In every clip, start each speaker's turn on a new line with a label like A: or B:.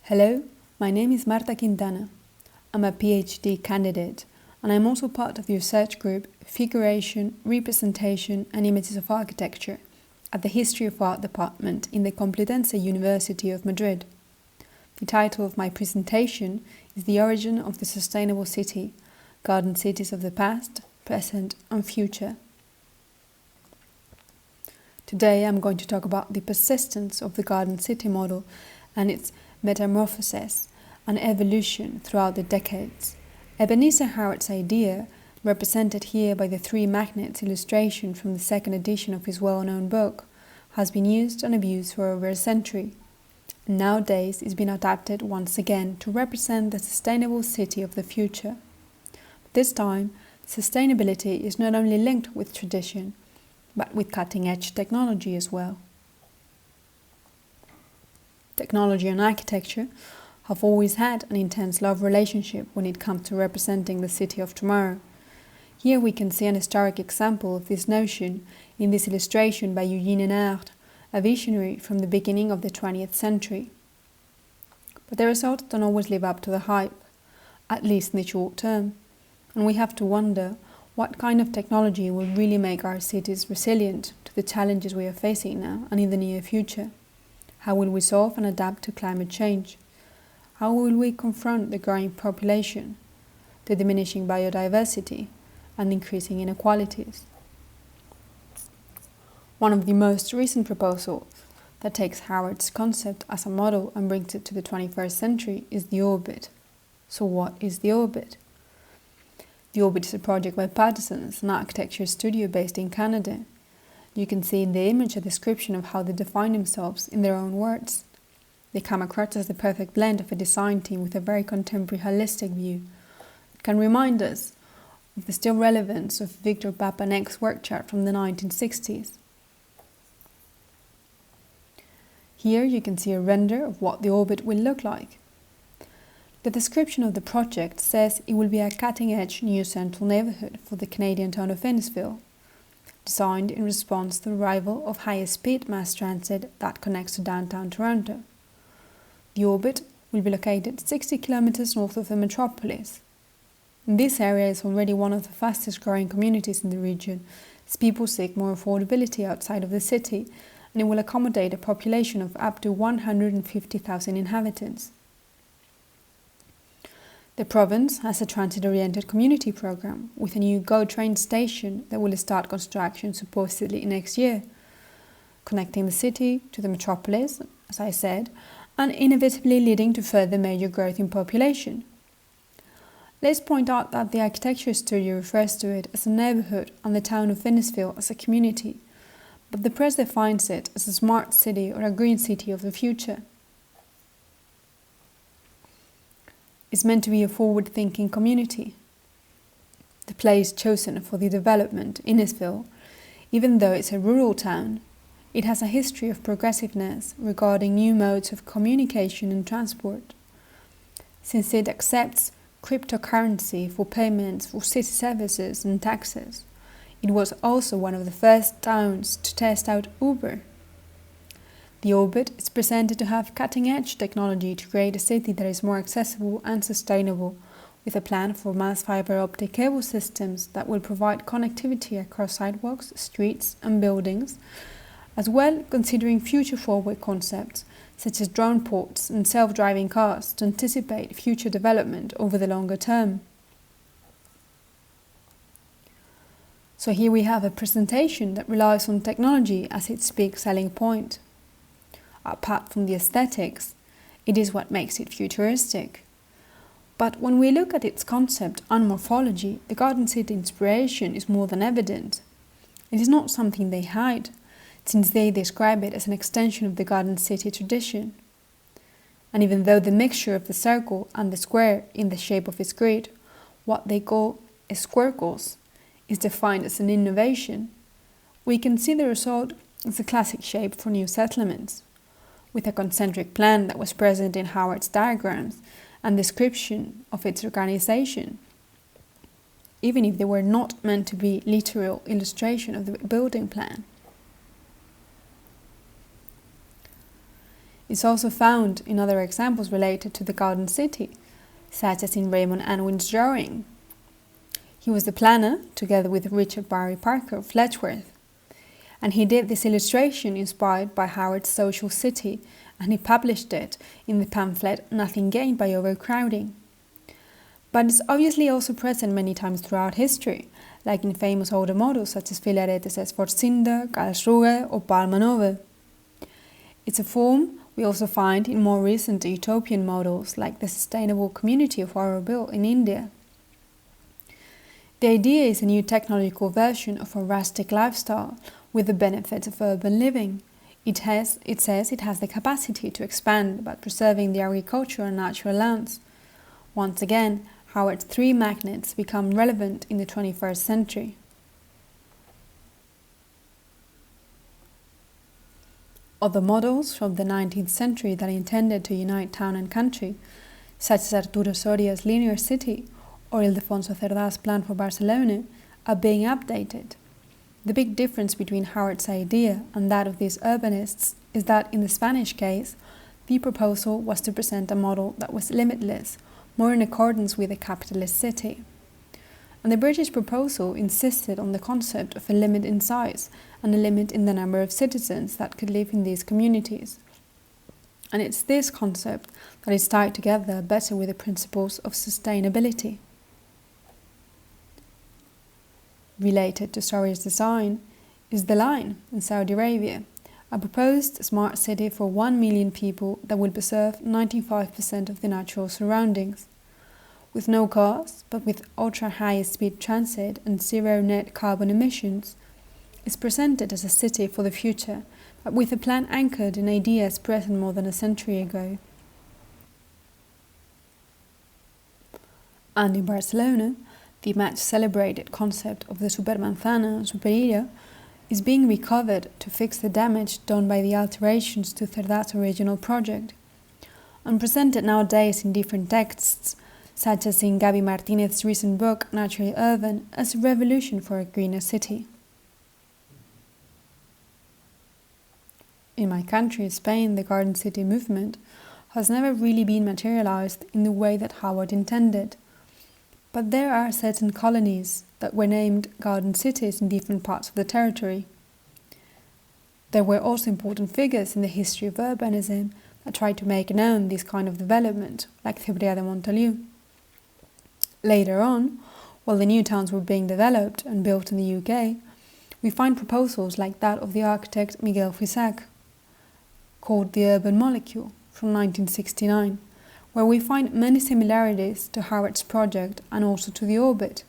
A: Hello, my name is Marta Quintana. I'm a PhD candidate and I'm also part of the research group Figuration, Representation and Images of Architecture at the History of Art department in the Complutense University of Madrid. The title of my presentation is The Origin of the Sustainable City, Garden Cities of the Past, Present and Future. Today I'm going to talk about the persistence of the garden city model and its metamorphosis and evolution throughout the decades. Ebenezer Howard's idea, represented here by the three magnets illustration from the second edition of his well-known book, has been used and abused for over a century. And nowadays is being adapted once again to represent the sustainable city of the future. This time, sustainability is not only linked with tradition, but with cutting-edge technology as well. Technology and architecture have always had an intense love relationship when it comes to representing the city of tomorrow. Here we can see an historic example of this notion in this illustration by Eugène Renard, a visionary from the beginning of the 20th century. But the results don't always live up to the hype, at least in the short term, and we have to wonder what kind of technology will really make our cities resilient to the challenges we are facing now and in the near future. How will we solve and adapt to climate change? How will we confront the growing population, the diminishing biodiversity, and increasing inequalities? One of the most recent proposals that takes Howard's concept as a model and brings it to the 21st century is the orbit. So what is the orbit? The orbit is a project by Patterson's, an architecture studio based in Canada. You can see in the image a description of how they define themselves in their own words. They come across as the perfect blend of a design team with a very contemporary holistic view. It can remind us of the still relevance of Victor Papanek's work chart from the 1960s. Here you can see a render of what the orbit will look like. The description of the project says it will be a cutting-edge new central neighbourhood for the Canadian town of Innisfil, designed in response to the arrival of high-speed mass transit that connects to downtown Toronto. The orbit will be located 60 kilometers north of the metropolis. This area is already one of the fastest growing communities in the region, as people seek more affordability outside of the city, and it will accommodate a population of up to 150,000 inhabitants. The province has a transit-oriented community program with a new GO train station that will start construction supposedly next year, connecting the city to the metropolis, as I said, and inevitably leading to further major growth in population. Let's point out that the architecture studio refers to it as a neighbourhood and the town of Innisfil as a community, but the press defines it as a smart city or a green city of the future. It's meant to be a forward-thinking community. The place chosen for the development, Innisfil, even though it's a rural town, it has a history of progressiveness regarding new modes of communication and transport. Since it accepts cryptocurrency for payments for city services and taxes, it was also one of the first towns to test out Uber. The orbit is presented to have cutting-edge technology to create a city that is more accessible and sustainable, with a plan for mass fiber optic cable systems that will provide connectivity across sidewalks, streets and buildings, as well considering future forward concepts such as drone ports and self-driving cars to anticipate future development over the longer term. So here we have a presentation that relies on technology as its big selling point. Apart from the aesthetics, it is what makes it futuristic. But when we look at its concept and morphology, the Garden City inspiration is more than evident. It is not something they hide, since they describe it as an extension of the Garden City tradition. And even though the mixture of the circle and the square in the shape of its grid, what they call squircles, is defined as an innovation, we can see the result as a classic shape for new settlements, with a concentric plan that was present in Howard's diagrams and description of its organization, even if they were not meant to be literal illustration of the building plan. is also found in other examples related to the Garden City, such as in Raymond Unwin's drawing. He was the planner, together with Richard Barry Parker of Letchworth, and he did this illustration inspired by Howard's social city, and he published it in the pamphlet Nothing Gained by Overcrowding. But it's obviously also present many times throughout history, like in famous older models such as Filaretes' Forcinder, Karlsruhe or Palmanove. It's a form we also find in more recent utopian models like the sustainable community of Auroville in India. The idea is a new technological version of a rustic lifestyle with the benefits of urban living. It says it has the capacity to expand by preserving the agriculture and natural lands. Once again, Howard's three magnets become relevant in the 21st century. Other models from the 19th century that intended to unite town and country, such as Arturo Soria's linear city or Ildefonso Cerdà's plan for Barcelona, are being updated. The big difference between Howard's idea and that of these urbanists is that in the Spanish case, the proposal was to present a model that was limitless, more in accordance with a capitalist city. And the British proposal insisted on the concept of a limit in size and a limit in the number of citizens that could live in these communities. And it's this concept that is tied together better with the principles of sustainability. Related to Soria's design is the Line in Saudi Arabia, a proposed smart city for 1 million people that will preserve 95% of the natural surroundings. With no cars, but with ultra-high-speed transit and zero net carbon emissions, is presented as a city for the future, but with a plan anchored in ideas present more than a century ago. And in Barcelona, the much celebrated concept of the Supermanzana and Superilla is being recovered to fix the damage done by the alterations to Cerdà's original project, and presented nowadays in different texts, such as in Gaby Martinez's recent book Naturally Urban, as a revolution for a greener city. In my country, Spain, the Garden City movement has never really been materialized in the way that Howard intended. But there are certain colonies that were named garden cities in different parts of the territory. There were also important figures in the history of urbanism that tried to make known this kind of development, like Cebrea de Montaliu. Later on, while the new towns were being developed and built in the UK, we find proposals like that of the architect Miguel Fiscal, called the Urban Molecule, from 1969, where we find many similarities to Howard's project and also to the orbit.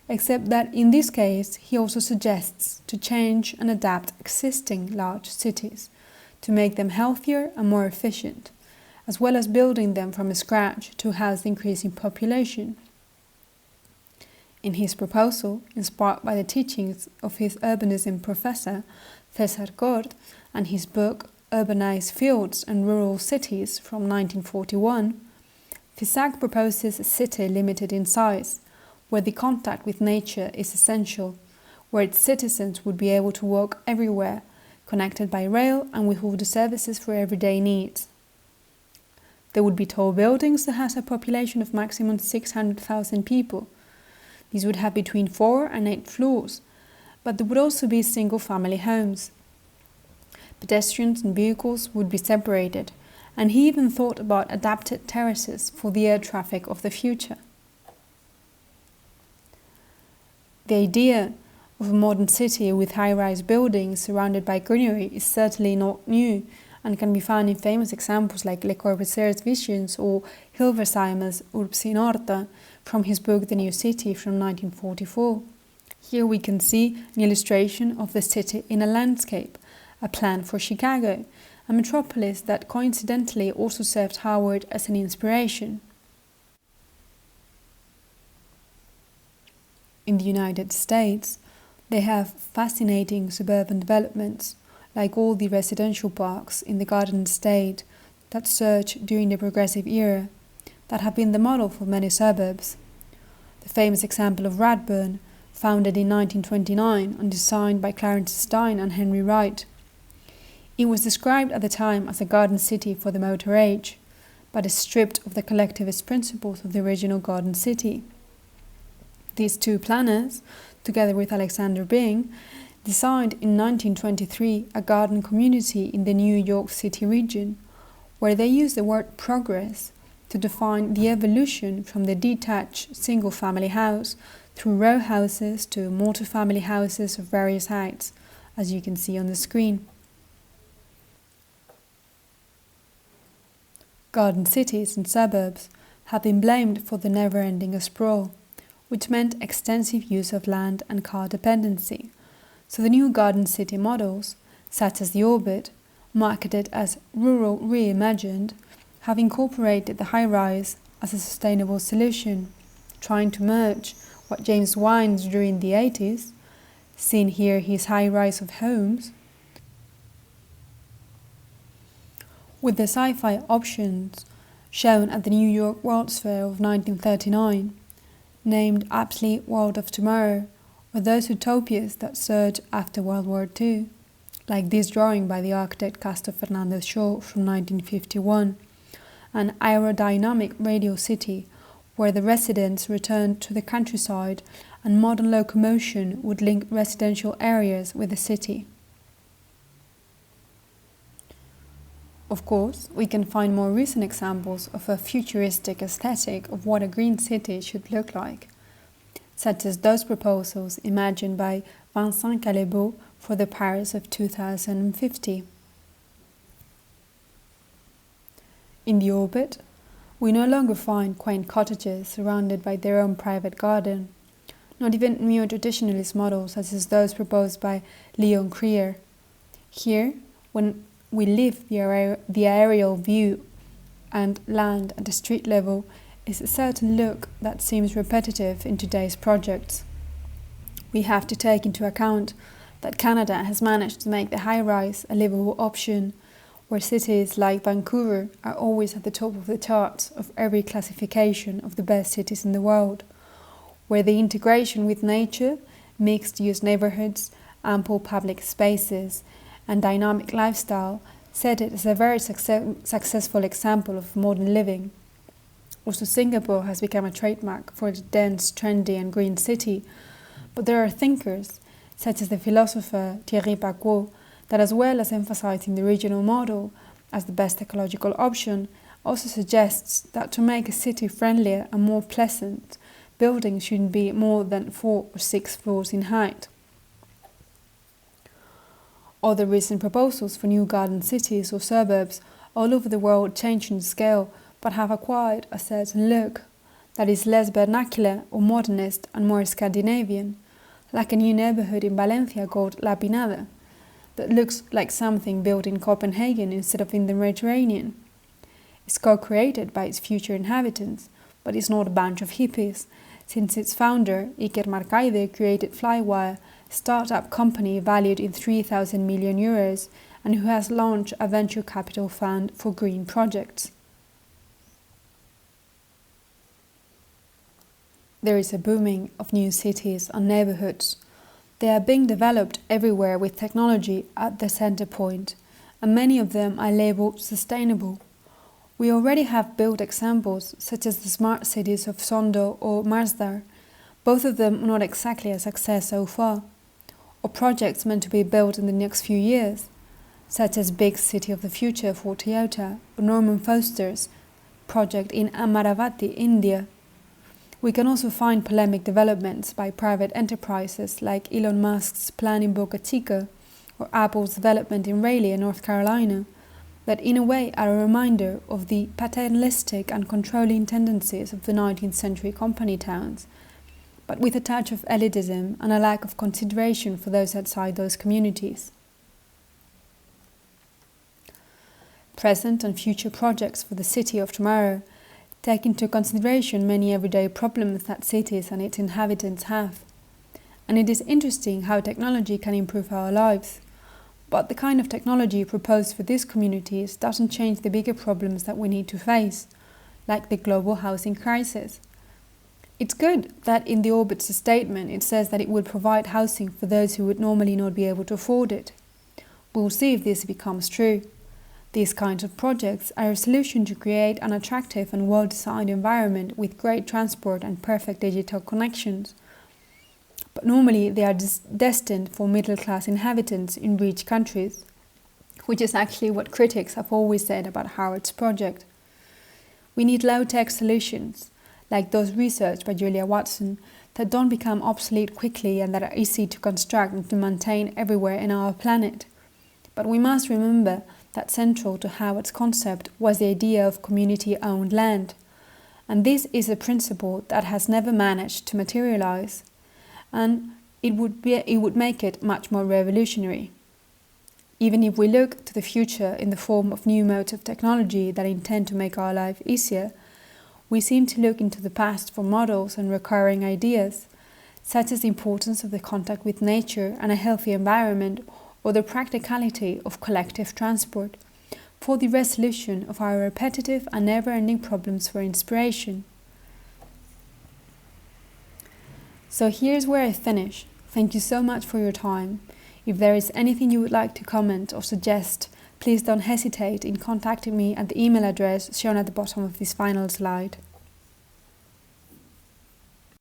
A: Except that in this case, he also suggests to change and adapt existing large cities to make them healthier and more efficient, as well as building them from scratch to house the increasing population. In his proposal, inspired by the teachings of his urbanism professor César Cort and his book Urbanized Fields and Rural Cities from 1941, Fiscal proposes a city limited in size, where the contact with nature is essential, where its citizens would be able to walk everywhere, connected by rail and with all the services for everyday needs. There would be tall buildings that has a population of maximum 600,000 people. These would have between 4 and 8 floors, but there would also be single-family homes. Pedestrians and vehicles would be separated, and he even thought about adapted terraces for the air traffic of the future. The idea of a modern city with high-rise buildings surrounded by greenery is certainly not new, and can be found in famous examples like Le Corbusier's visions or Hilversheimer's Urbs in Orta from his book The New City from 1944. Here we can see an illustration of the city in a landscape, a plan for Chicago, a metropolis that coincidentally also served Howard as an inspiration. In the United States, they have fascinating suburban developments, like all the residential parks in the Garden State that surged during the Progressive era, that have been the model for many suburbs. The famous example of Radburn, founded in 1929 and designed by Clarence Stein and Henry Wright. It was described at the time as a garden city for the motor age, but is stripped of the collectivist principles of the original garden city. These two planners, together with Alexander Byng, designed in 1923 a garden community in the New York City region, where they used the word progress to define the evolution from the detached single-family house through row houses to multi-family houses of various heights, as you can see on the screen. Garden cities and suburbs have been blamed for the never-ending sprawl, which meant extensive use of land and car dependency. So the new garden city models, such as the Orbit, marketed as rural reimagined, have incorporated the high-rise as a sustainable solution, trying to merge what James Wines drew in the 80s, seen here his high-rise of homes, with the sci-fi options shown at the New York World's Fair of 1939, named aptly World of Tomorrow, or those utopias that surge after World War II, like this drawing by the architect Casto Fernández-Shaw from 1951, an aerodynamic radial city where the residents returned to the countryside and modern locomotion would link residential areas with the city. Of course, we can find more recent examples of a futuristic aesthetic of what a green city should look like, such as those proposals imagined by Vincent Callebaut for the Paris of 2050. In the Orbit, we no longer find quaint cottages surrounded by their own private garden, not even neo-traditionalist models such as those proposed by Leon Krier. Here, when we leave the aerial view and land at the street level, is a certain look that seems repetitive in today's projects. We have to take into account that Canada has managed to make the high-rise a livable option, where cities like Vancouver are always at the top of the charts of every classification of the best cities in the world, where the integration with nature, mixed-use neighborhoods, ample public spaces, and dynamic lifestyle set it as a very successful example of modern living. Also, Singapore has become a trademark for its dense, trendy and green city, but there are thinkers, such as the philosopher Thierry Paquot, that as well as emphasizing the regional model as the best ecological option, also suggests that to make a city friendlier and more pleasant, buildings shouldn't be more than 4 or 6 floors in height. Other recent proposals for new garden cities or suburbs all over the world change in scale but have acquired a certain look that is less vernacular or modernist and more Scandinavian, like a new neighborhood in Valencia called La Pinada, that looks like something built in Copenhagen instead of in the Mediterranean. It's co-created by its future inhabitants, but it's not a bunch of hippies, since its founder, Iker Marcaide, created Flywire, a startup company valued in 3,000 million euros and who has launched a venture capital fund for green projects. There is a booming of new cities and neighborhoods. They are being developed everywhere with technology at the center point, and many of them are labeled sustainable. We already have built examples such as the smart cities of Sondo or Masdar, both of them not exactly a success so far, or projects meant to be built in the next few years, such as Big City of the Future for Toyota or Norman Foster's project in Amaravati, India. We can also find polemic developments by private enterprises like Elon Musk's plan in Boca Chica or Apple's development in Raleigh, North Carolina, that in a way are a reminder of the paternalistic and controlling tendencies of the 19th century company towns, but with a touch of elitism and a lack of consideration for those outside those communities. Present and future projects for the city of tomorrow take into consideration many everyday problems that cities and its inhabitants have. And it is interesting how technology can improve our lives. But the kind of technology proposed for these communities doesn't change the bigger problems that we need to face, like the global housing crisis. It's good that in the Orbit's statement it says that it would provide housing for those who would normally not be able to afford it. We'll see if this becomes true. These kinds of projects are a solution to create an attractive and well-designed environment with great transport and perfect digital connections. But normally they are destined for middle-class inhabitants in rich countries, which is actually what critics have always said about Howard's project. We need low-tech solutions, like those researched by Julia Watson, that don't become obsolete quickly and that are easy to construct and to maintain everywhere in our planet. But we must remember that central to Howard's concept was the idea of community-owned land, and this is a principle that has never managed to materialize, and it would make it much more revolutionary. Even if we look to the future in the form of new modes of technology that intend to make our life easier, we seem to look into the past for models and recurring ideas, such as the importance of the contact with nature and a healthy environment, or the practicality of collective transport, for the resolution of our repetitive and never-ending problems for inspiration. So here's where I finish. Thank you so much for your time. If there is anything you would like to comment or suggest, please don't hesitate in contacting me at the email address shown at the bottom of this final slide.